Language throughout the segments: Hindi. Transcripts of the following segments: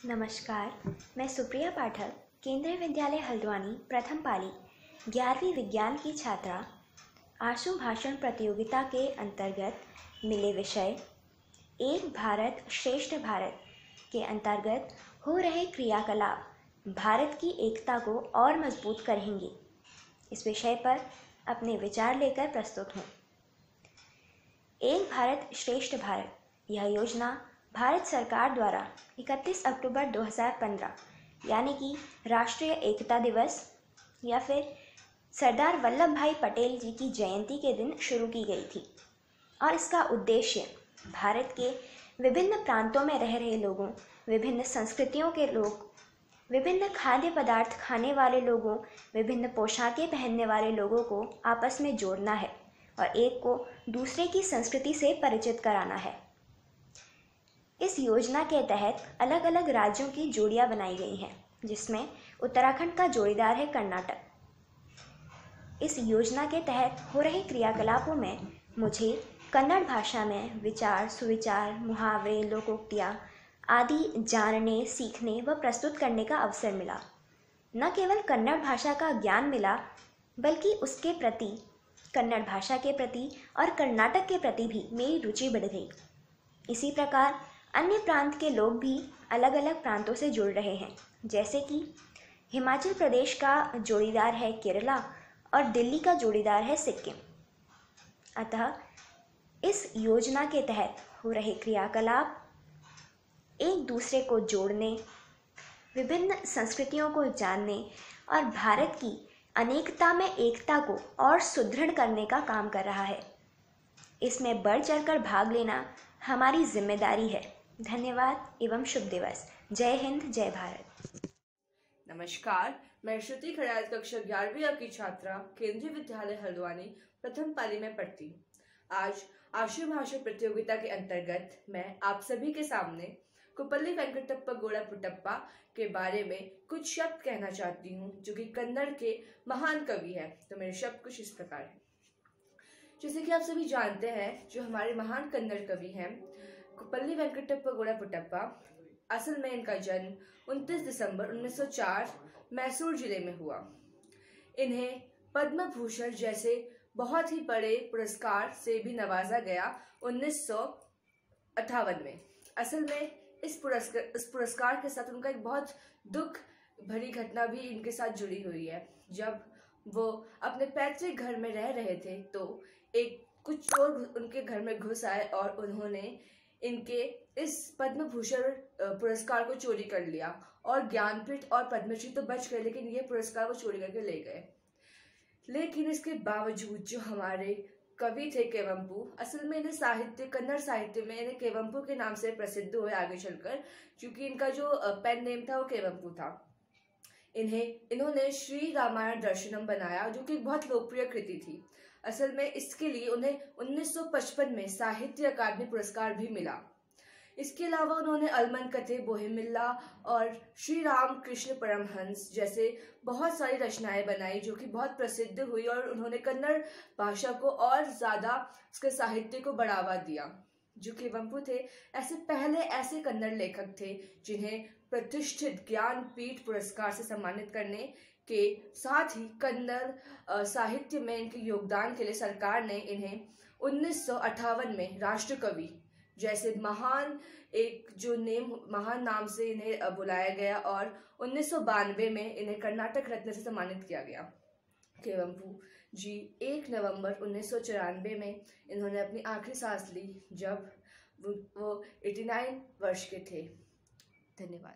नमस्कार, मैं सुप्रिया पाठक केंद्रीय विद्यालय हल्द्वानी प्रथम पाली 11वीं विज्ञान की छात्रा आशु भाषण प्रतियोगिता के अंतर्गत मिले विषय एक भारत श्रेष्ठ भारत के अंतर्गत हो रहे क्रियाकलाप भारत की एकता को और मजबूत करेंगे। इस विषय पर अपने विचार लेकर प्रस्तुत हूँ। एक भारत श्रेष्ठ भारत यह योजना भारत सरकार द्वारा 31 अक्टूबर 2015 यानी कि राष्ट्रीय एकता दिवस या फिर सरदार वल्लभ भाई पटेल जी की जयंती के दिन शुरू की गई थी और इसका उद्देश्य भारत के विभिन्न प्रांतों में रह रहे लोगों, विभिन्न संस्कृतियों के लोग, विभिन्न खाद्य पदार्थ खाने वाले लोगों, विभिन्न पोशाकें पहनने वाले लोगों को आपस में जोड़ना है और एक को दूसरे की संस्कृति से परिचित कराना है। इस योजना के तहत अलग अलग राज्यों की जोड़ियां बनाई गई हैं, जिसमें उत्तराखंड का जोड़ीदार है कर्नाटक। इस योजना के तहत हो रहे क्रियाकलापों में मुझे कन्नड़ भाषा में विचार, सुविचार, मुहावरे, लोकोक्तियाँ आदि जानने, सीखने व प्रस्तुत करने का अवसर मिला। न केवल कन्नड़ भाषा का ज्ञान मिला, बल्कि उसके प्रति, कन्नड़ भाषा के प्रति और कर्नाटक के प्रति भी मेरी रुचि बढ़ गई। इसी प्रकार अन्य प्रांत के लोग भी अलग अलग प्रांतों से जुड़ रहे हैं, जैसे कि हिमाचल प्रदेश का जोड़ीदार है केरला और दिल्ली का जोड़ीदार है सिक्किम। अतः इस योजना के तहत हो रहे क्रियाकलाप एक दूसरे को जोड़ने, विभिन्न संस्कृतियों को जानने और भारत की अनेकता में एकता को और सुदृढ़ करने का काम कर रहा है। इसमें बढ़ चढ़कर भाग लेना हमारी जिम्मेदारी है। धन्यवाद एवं शुभ दिवस। जय हिंद, जय भारत। नमस्कार, मैं श्रुति खड़ाल कक्षा 11वीं की छात्रा केंद्रीय विद्यालय हल्द्वानी प्रथम पाली में पढ़ती हूँ। आज आशु भाषण प्रतियोगिता के अंतर्गत मैं आप सभी के सामने कुप्पली वेंकटप्पा गोड़ा पुट्टप्पा के बारे में कुछ शब्द कहना चाहती हूँ, जो कि कन्नड़ के महान कवि है। तो मेरे शब्द कुछ इस प्रकार है। जैसे कि आप सभी जानते हैं, जो हमारे महान कन्नड़ कवि हैं कुप्पली वेंकटप्पा गोड़ा पुट्टप्पा, असल में इनका जन्म 29 दिसंबर 1904 मैसूर जिले में हुआ। इन्हें पद्म भूषण जैसे बहुत ही बड़े पुरस्कार से भी नवाजा गया 1958 में। असल में इस पुरस्कार के साथ उनका एक बहुत दुख भरी घटना भी इनके साथ जुड़ी हुई है। जब वो अपने पैतृक घर में रह रहे थे तो कुछ चोर उनके घर में घुस आए और उन्होंने इनके इस पद्म भूषण पुरस्कार को चोरी कर लिया और ज्ञानपीठ और पद्मश्री तो बच गए, लेकिन ये पुरस्कार वो चोरी करके ले गए। लेकिन इसके बावजूद जो हमारे कवि थे केवंपु, असल में इन्हें कन्नड़ साहित्य में इन्हें केवंपु के नाम से प्रसिद्ध हुए आगे चलकर, क्योंकि इनका जो पेन नेम था वो केवंपु था। इन्होंने श्री रामायण दर्शनम बनाया, जो कि एक बहुत लोकप्रिय कृति थी। असल में इसके लिए उन्हें 1955 में साहित्य अकादमी पुरस्कार भी मिला। इसके अलावा उन्होंने अलमन कथे, बोहेमिल्ला और श्री राम कृष्ण परमहंस जैसे बहुत सारी रचनाएं बनाई, जो कि बहुत प्रसिद्ध हुई और उन्होंने कन्नड़ भाषा को और ज्यादा उसके साहित्य को बढ़ावा दिया। जो केवंपु थे ऐसे कन्नड़ लेखक थे जिन्हें प्रतिष्ठित ज्ञानपीठ पुरस्कार से सम्मानित करने के साथ ही कन्नड़ साहित्य में इनके योगदान के लिए सरकार ने इन्हें 1958 में राष्ट्रकवि जैसे महान नाम से इन्हें बुलाया गया और 1992 में इन्हें कर्नाटक रत्न से सम्मानित किया गया। केवंपु जी 1 नवंबर 1994 में इन्होंने अपनी आखिरी सांस ली, जब वो 89 वर्ष के थे। धन्यवाद।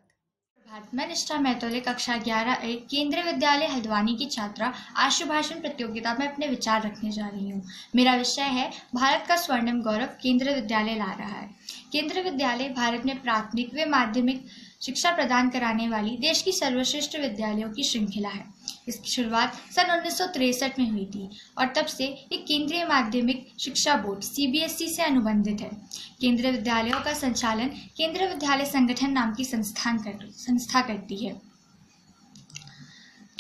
मैं निष्ठा मैतोले कक्षा 11A केंद्रीय विद्यालय हल्द्वानी की छात्रा आशु भाषण प्रतियोगिता में अपने विचार रखने जा रही हूँ। मेरा विषय है भारत का स्वर्णिम गौरव केंद्रीय विद्यालय ला रहा है। केंद्रीय विद्यालय भारत में प्राथमिक व माध्यमिक शिक्षा प्रदान कराने वाली देश की सर्वश्रेष्ठ विद्यालयों की श्रृंखला है। इसकी शुरुआत सन 1963 में हुई थी और तब से ये केंद्रीय माध्यमिक शिक्षा बोर्ड CBSE से अनुबंधित है। केंद्रीय विद्यालयों का संचालन केंद्रीय विद्यालय संगठन नाम की संस्था करती है।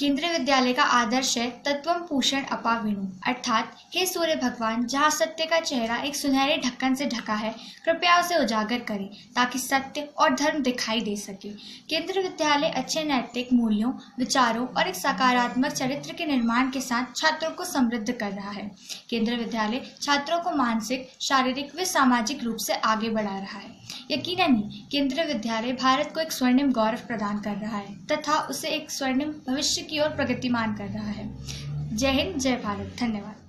केंद्रीय विद्यालय का आदर्श है तत्वम पूषण अपा विनु, अर्थात हे सूर्य भगवान, जहाँ सत्य का चेहरा एक सुनहरे ढक्कन से ढका है, कृपया उसे उजागर करें ताकि सत्य और धर्म दिखाई दे सके। केंद्रीय विद्यालय अच्छे नैतिक मूल्यों, विचारों और एक सकारात्मक चरित्र के निर्माण के साथ छात्रों को समृद्ध कर रहा है। केंद्रीय विद्यालय छात्रों को मानसिक, शारीरिक व सामाजिक रूप से आगे बढ़ा रहा है। यकीनन ही केंद्रीय विद्यालय भारत को एक स्वर्णिम गौरव प्रदान कर रहा है तथा उसे एक स्वर्णिम भविष्य की ओर प्रगतिमान कर रहा है। जय हिंद, जय भारत। धन्यवाद।